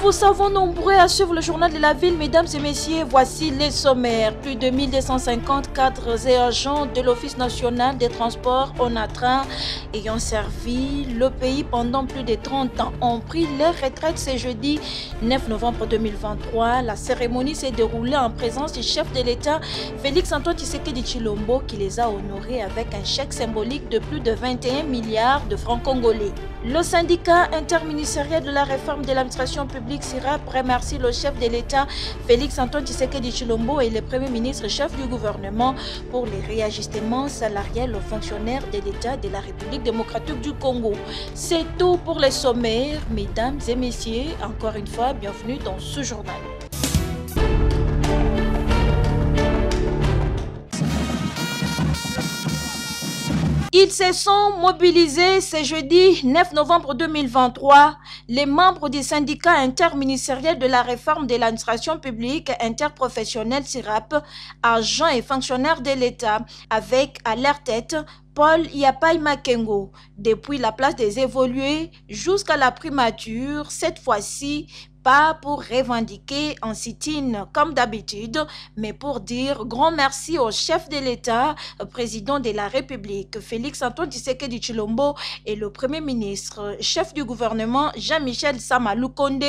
vous savons nombreux à suivre le journal de la ville, mesdames et messieurs, voici les sommaires. Plus de 1250 cadres et agents de l'Office national des transports ONATRA ayant servi le pays pendant plus de 30 ans ont pris leur retraite ce jeudi 9 novembre 2023. La cérémonie s'est déroulée en présence du chef de l'État, Félix-Antoine Tshisekedi Tshilombo, qui les a honorés avec un chèque symbolique de plus de 21 milliards de francs congolais. Le syndicat interministériel de la réforme de l'administration publique SIRAP remercie le chef de l'État Félix-Antoine Tshisekedi Tshilombo et le Premier ministre chef du gouvernement pour les réajustements salariés aux fonctionnaires de l'État de la République démocratique du Congo. C'est tout pour les sommaires, mesdames et messieurs. Encore une fois, bienvenue dans ce journal. Ils se sont mobilisés ce jeudi 9 novembre 2023. Les membres du syndicat interministériel de la réforme de l'administration publique interprofessionnelle SIRAP, agents et fonctionnaires de l'État, avec à leur tête Paul Yapai Makengo, depuis la place des évolués jusqu'à la primature, cette fois-ci pas pour revendiquer un sit-in comme d'habitude, mais pour dire grand merci au chef de l'État, président de la République, Félix-Antoine Tshisekedi Tshilombo, et le Premier ministre, chef du gouvernement, Jean-Michel Sama Lukonde,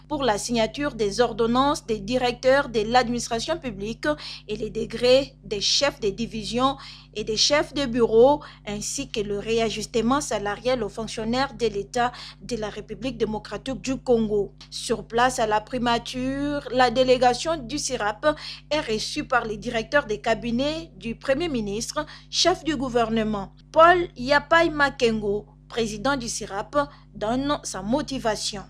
pour la signature des ordonnances des directeurs de l'administration publique et les degrés des chefs de division et des chefs de bureau, ainsi que le réajustement salarial aux fonctionnaires de l'État de la République démocratique du Congo. Sur place à la primature, la délégation du SIRAP est reçue par les directeurs des cabinets du Premier ministre, chef du gouvernement. Paul Yapai Makengo, président du SIRAP, donne sa motivation.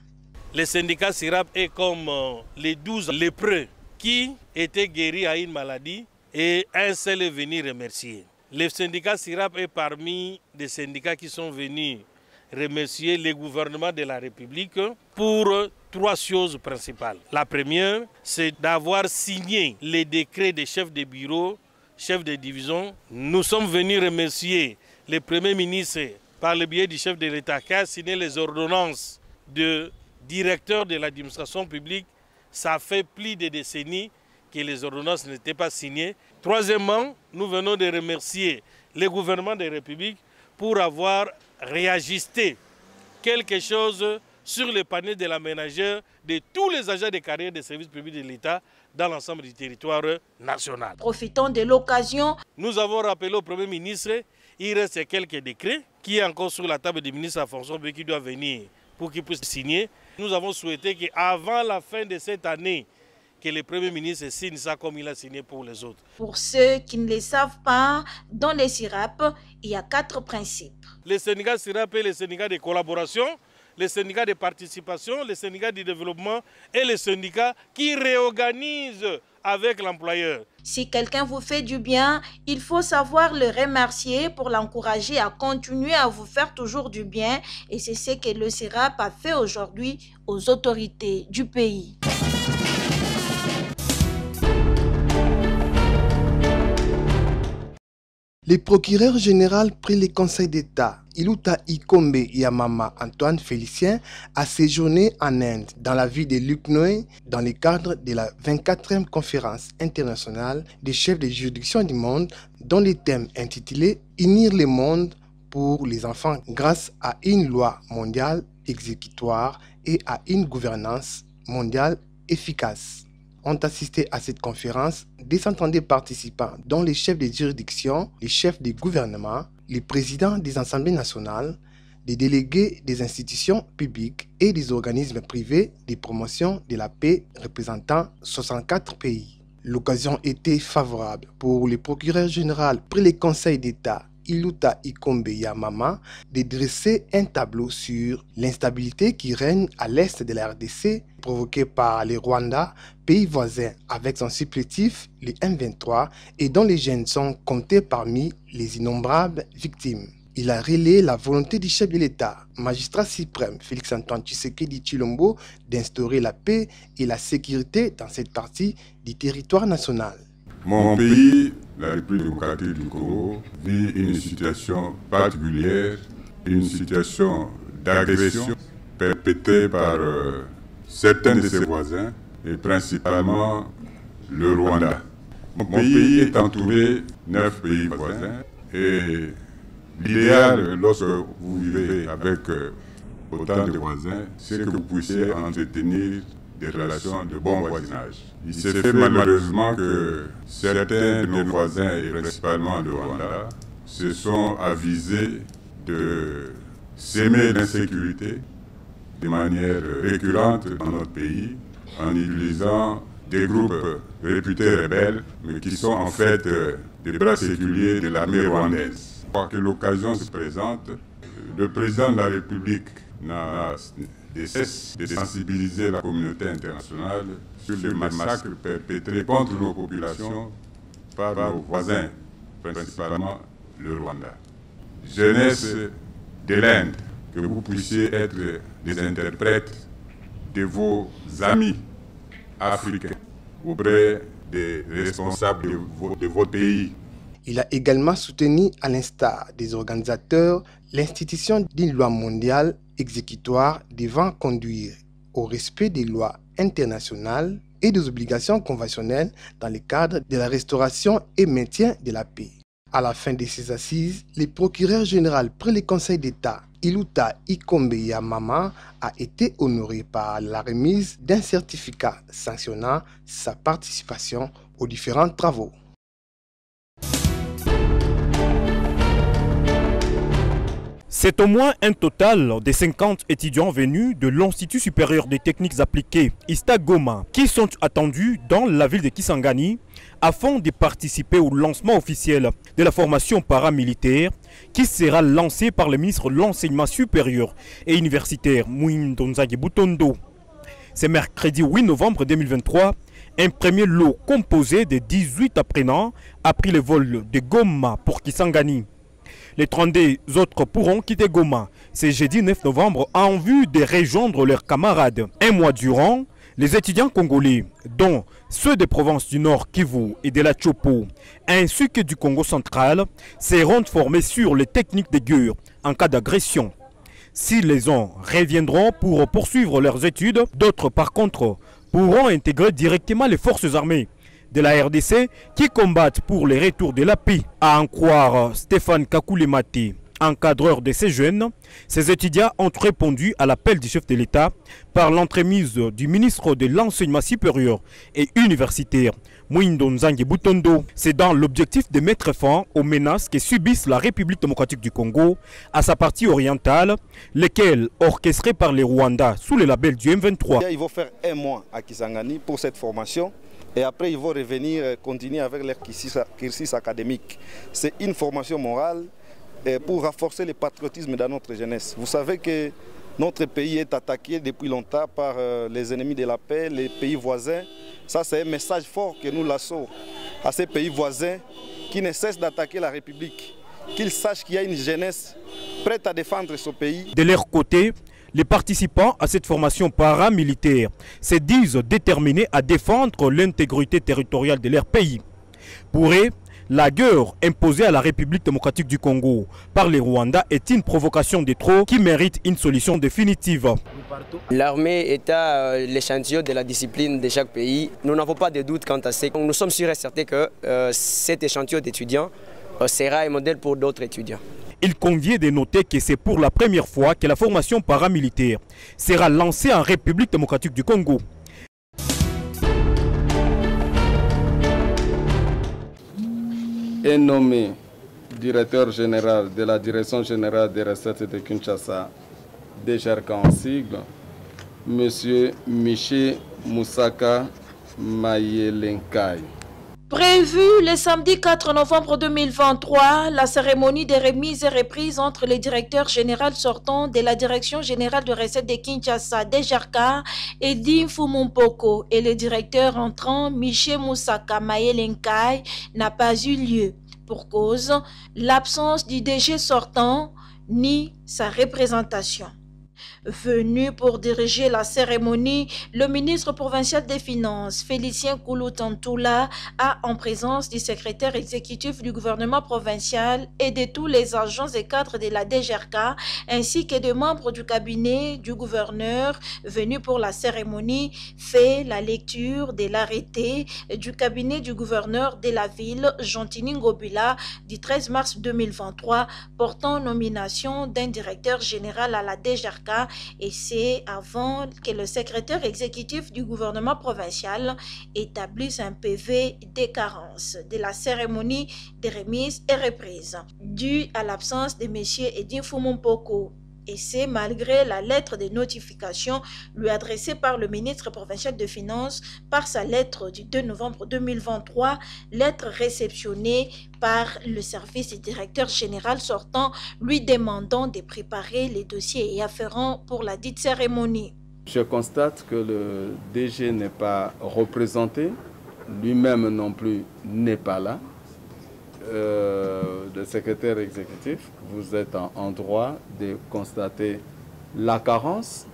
Le syndicat SIRAP est comme les 12 lépreux qui étaient guéris à une maladie et un seul est venu remercier. Le syndicat SIRAP est parmi des syndicats qui sont venus remercier le gouvernement de la République pour 3 choses principales. La première, c'est d'avoir signé les décrets des chefs de bureau, chefs de division. Nous sommes venus remercier le Premier ministre par le biais du chef de l'État qui a signé les ordonnances de directeur de l'administration publique. Ça fait plus de décennies que les ordonnances n'étaient pas signées. Troisièmement, nous venons de remercier le gouvernement de la République pour avoir réajusté quelque chose sur le panier de la ménagère de tous les agents de carrière des services publics de l'État dans l'ensemble du territoire national. Profitant de l'occasion, nous avons rappelé au Premier ministre, il reste quelques décrets qui est encore sur la table du ministre à fonction publique qui doit venir pour qu'il puisse signer. Nous avons souhaité qu'avant la fin de cette année, que le Premier ministre signe ça comme il a signé pour les autres. Pour ceux qui ne le savent pas, dans les SIRAP, il y a 4 principes. Les syndicats SIRAP et les syndicats de collaboration, les syndicats de participation, les syndicats de développement et les syndicats qui réorganisent avec l'employeur. Si quelqu'un vous fait du bien, il faut savoir le remercier pour l'encourager à continuer à vous faire toujours du bien. Et c'est ce que le SIRAP a fait aujourd'hui aux autorités du pays. Le procureur général près le Conseil d'État, Iluta Ikombe Yamama Antoine Félicien, a séjourné en Inde, dans la ville de Lucknow, dans le cadre de la 24e conférence internationale des chefs de juridiction du monde, dont le thème intitulé « Unir le monde pour les enfants grâce à une loi mondiale exécutoire et à une gouvernance mondiale efficace ». Ont assisté à cette conférence des centaines de participants, dont les chefs de juridiction, les chefs de gouvernement, les présidents des assemblées nationales, les délégués des institutions publiques et des organismes privés de promotion de la paix représentant 64 pays. L'occasion était favorable pour le procureur général près le Conseil d'État, Iluta Ikombe Yamama, de dresser un tableau sur l'instabilité qui règne à l'est de la RDC, provoquée par le Rwanda, pays voisin avec son supplétif, le M23, et dont les jeunes sont comptés parmi les innombrables victimes. Il a relayé la volonté du chef de l'État, magistrat suprême Félix-Antoine Tshisekedi Tshilombo, d'instaurer la paix et la sécurité dans cette partie du territoire national. Mon pays, la République démocratique du Congo, vit une situation particulière, une situation d'agression perpétrée par certains de ses voisins, et principalement le Rwanda. Mon pays est entouré de 9 pays voisins et l'idéal lorsque vous vivez avec autant de voisins, c'est que vous puissiez entretenir des relations de bon voisinage. Il s'est fait malheureusement que certains de nos voisins, et principalement le Rwanda, se sont avisés de s'aimer l'insécurité de manière récurrente dans notre pays en utilisant des groupes réputés rebelles, mais qui sont en fait des bras séculiers de l'armée rwandaise. Pour que l'occasion se présente, le président de la République n'a de cesse de sensibiliser la communauté internationale sur les massacres perpétrés contre nos populations par nos voisins, principalement le Rwanda. Jeunesse de l'Inde, que vous puissiez être des interprètes de vos amis africains auprès des responsables de votre pays. Il a également soutenu, à l'instar des organisateurs, l'institution d'une loi mondiale exécutoire devant conduire au respect des lois internationales et des obligations conventionnelles dans le cadre de la restauration et maintien de la paix. À la fin de ces assises, le procureur général près le Conseil d'État, Iluta Ikombe Yamama, a été honoré par la remise d'un certificat sanctionnant sa participation aux différents travaux. C'est au moins un total de 50 étudiants venus de l'Institut supérieur des techniques appliquées, ISTA Goma, qui sont attendus dans la ville de Kisangani afin de participer au lancement officiel de la formation paramilitaire qui sera lancée par le ministre de l'Enseignement supérieur et universitaire Mouindonzagi Butondo. C'est mercredi 8 novembre 2023, un premier lot composé de 18 apprenants a pris le vol de Goma pour Kisangani. Les 32 autres pourront quitter Goma ce jeudi 9 novembre en vue de rejoindre leurs camarades. Un mois durant, les étudiants congolais, dont ceux des provinces du Nord Kivu et de la Chopo, ainsi que du Congo central, seront formés sur les techniques de guerre en cas d'agression. Si les uns reviendront pour poursuivre leurs études, d'autres par contre pourront intégrer directement les forces armées de la RDC qui combattent pour le retour de la paix. À en croire Stéphane Kakoulemati, encadreur de ces jeunes, ces étudiants ont répondu à l'appel du chef de l'État par l'entremise du ministre de l'Enseignement supérieur et universitaire, Mouindonzagi Butondo. C'est dans l'objectif de mettre fin aux menaces que subissent la République démocratique du Congo à sa partie orientale, lesquelles, orchestrées par les Rwandais sous le label du M23. Ils vont faire un mois à Kisangani pour cette formation. Et après, ils vont revenir continuer avec leur cursus académique. C'est une formation morale pour renforcer le patriotisme dans notre jeunesse. Vous savez que notre pays est attaqué depuis longtemps par les ennemis de la paix, les pays voisins. Ça, c'est un message fort que nous lançons à ces pays voisins qui ne cessent d'attaquer la République. Qu'ils sachent qu'il y a une jeunesse prête à défendre ce pays. De leur côté, les participants à cette formation paramilitaire se disent déterminés à défendre l'intégrité territoriale de leur pays. Pour eux, la guerre imposée à la République démocratique du Congo par les Rwandais est une provocation de trop qui mérite une solution définitive. L'armée est l'échantillon de la discipline de chaque pays. Nous n'avons pas de doute quant à ça. Nous sommes sûrs et certains que cet échantillon d'étudiants sera un modèle pour d'autres étudiants. Il convient de noter que c'est pour la première fois que la formation paramilitaire sera lancée en République démocratique du Congo. Est nommé directeur général de la Direction générale des recettes de Kinshasa, DGRK en sigle, M. Miché Moussaka Mayelenkai. Prévu le samedi 4 novembre 2023, la cérémonie de remise et reprise entre le directeur général sortant de la Direction générale de recettes de Kinshasa, DGRK, Edi Fumumpoko, et le directeur entrant, Miché Moussaka Mayelenkai, n'a pas eu lieu. Pour cause, l'absence du DG sortant ni sa représentation. Venu pour diriger la cérémonie, le ministre provincial des Finances, Félicien Kouloutantoula, a, en présence du secrétaire exécutif du gouvernement provincial et de tous les agents et cadres de la DGRK, ainsi que des membres du cabinet du gouverneur venus pour la cérémonie, fait la lecture de l'arrêté du cabinet du gouverneur de la ville, Jontini Ngobila, du 13 mars 2023, portant nomination d'un directeur général à la DGRK, et c'est avant que le secrétaire exécutif du gouvernement provincial établisse un PV des carences de la cérémonie de remise et reprise, due à l'absence de M. Edin Fumumpoko. Et c'est malgré la lettre de notification lui adressée par le ministre provincial de Finances par sa lettre du 2 novembre 2023, lettre réceptionnée par le service du directeur général sortant, lui demandant de préparer les dossiers afférents pour la dite cérémonie. Je constate que le DG n'est pas représenté, lui-même non plus n'est pas là. Le secrétaire exécutif, vous êtes en droit de constater la carence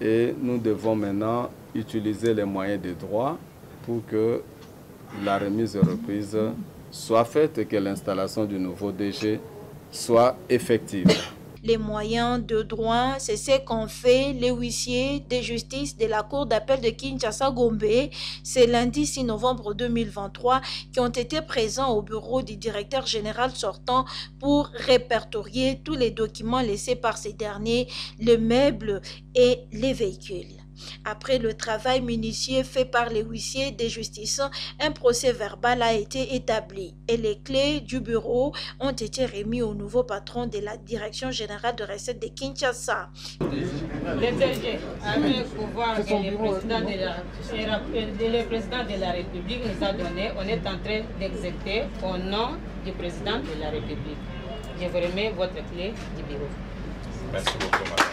et nous devons maintenant utiliser les moyens de droit pour que la remise et reprise soit faite et que l'installation du nouveau DG soit effective. Les moyens de droit, c'est ce qu'ont fait les huissiers de justice de la Cour d'appel de Kinshasa-Gombe. C'est lundi 6 novembre 2023 qui ont été présents au bureau du directeur général sortant pour répertorier tous les documents laissés par ces derniers, les meubles et les véhicules. Après le travail minutieux fait par les huissiers de justice, un procès verbal a été établi et les clés du bureau ont été remis au nouveau patron de la direction générale de recettes de Kinshasa. Le DG, avec le pouvoir que le président de la République nous a donné, on est en train d'exécuter au nom du président de la République. Je vous remets votre clé du bureau. Merci beaucoup, madame.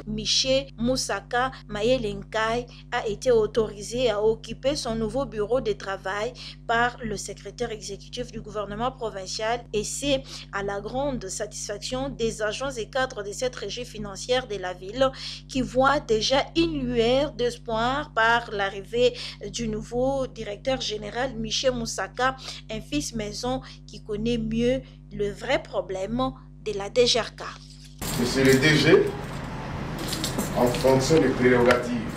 Miché Moussaka Mayelenkai a été autorisé à occuper son nouveau bureau de travail par le secrétaire exécutif du gouvernement provincial, et c'est à la grande satisfaction des agents et cadres de cette régie financière de la ville qui voient déjà une lueur d'espoir par l'arrivée du nouveau directeur général Miché Moussaka, un fils maison qui connaît mieux le vrai problème de la DGRK. Monsieur le DG, en fonction des prérogatives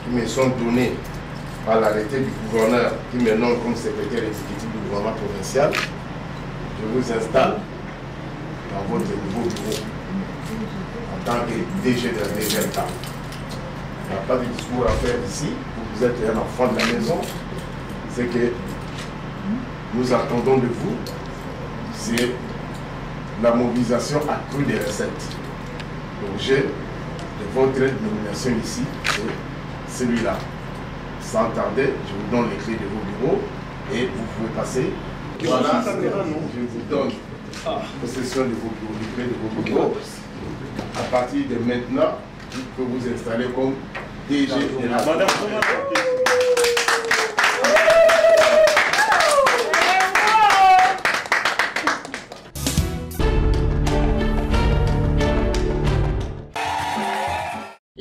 qui me sont données par l'arrêté du gouverneur qui me nomme comme secrétaire exécutif du gouvernement provincial, je vous installe dans votre nouveau bureau en tant que DG de la DGRK. Il n'y a pas de discours à faire ici, vous êtes un enfant de la maison. Ce que nous attendons de vous, c'est la mobilisation accrue des recettes. L'objet de votre nomination ici, c'est celui-là. Sans tarder, je vous donne les clés de vos bureaux et vous pouvez passer. Voilà, je vous donne possession de vos bureaux, les clés de vos bureaux. À partir de maintenant, vous pouvez vous installer comme DG de la Madame.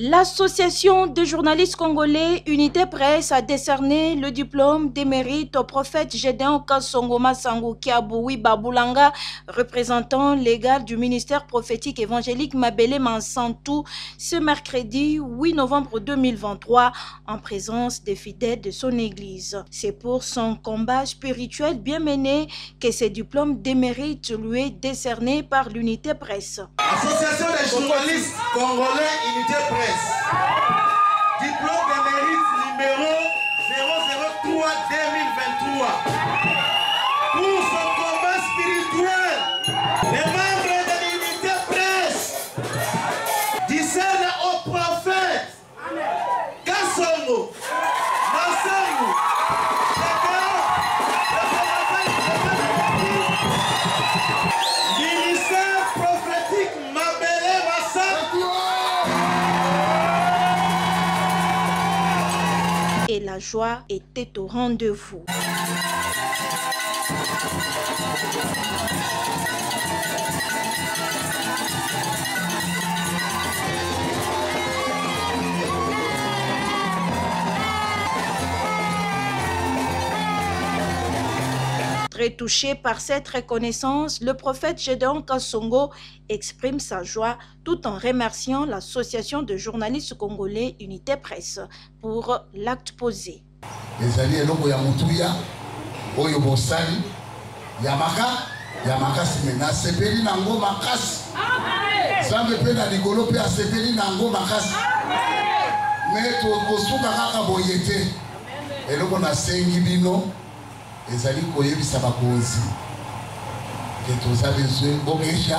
L'association de journalistes congolais Unité Presse a décerné le diplôme de mérite au prophète Gédéon Kassongoma Sango Kiaboui Babulanga, représentant légal du ministère prophétique évangélique Mabele Mansantou, ce mercredi 8 novembre 2023 en présence des fidèles de son église. C'est pour son combat spirituel bien mené que ce diplôme de mérite lui est décerné par l'Unité Presse. Association des journalistes congolais Unité Presse. Diplôme de mérite numéro 003-2023. Pour son combat spirituel, les membres de l'Unité Presse discernent au prophète Kassongo Masango ministère prophétique Mabele Mansantou. Et la joie était au rendez-vous. Très touché par cette reconnaissance, le prophète Gédéon Kassongo exprime sa joie tout en remerciant l'association de journalistes congolais Unité Presse pour l'acte posé. Ezali eloko ya mutuya oyo bosali yamaka simena sepeli nango makasi. Zambe pe na likolo pe asepeli nango makasi. Mais tokosuka kaka boyete eloko na sengi bino ezali koyebisa bakonzi ke toza besoin bokesha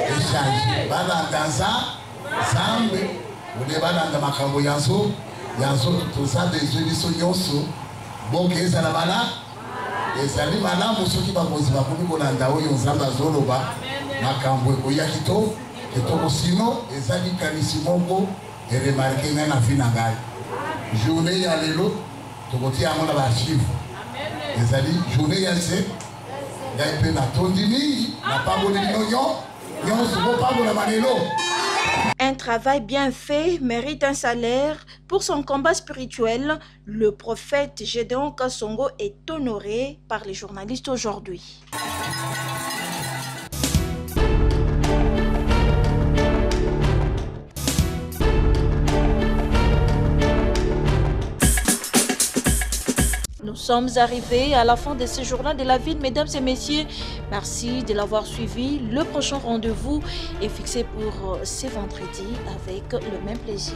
échange balanda zambe ode balanda makambo yanzo toza besoin biso nyonso bokeza na bala ezali malamu soki bakonzi bakomi kolanda oyo nzambe azoloba makambo ekoya kitoko sino ezali kanisi moko eremarke ngai na vi na ngai journée ya lelo tokotia yango na baarchive ezali journée ya se ngai mpe natondi mingi napamboli bino nyonso bopambola malelo. Un travail bien fait mérite un salaire. Pour son combat spirituel, le prophète Gédéon Kassongo est honoré par les journalistes aujourd'hui. Nous sommes arrivés à la fin de ce journal de la ville, mesdames et messieurs. Merci de l'avoir suivi. Le prochain rendez-vous est fixé pour ce vendredi avec le même plaisir.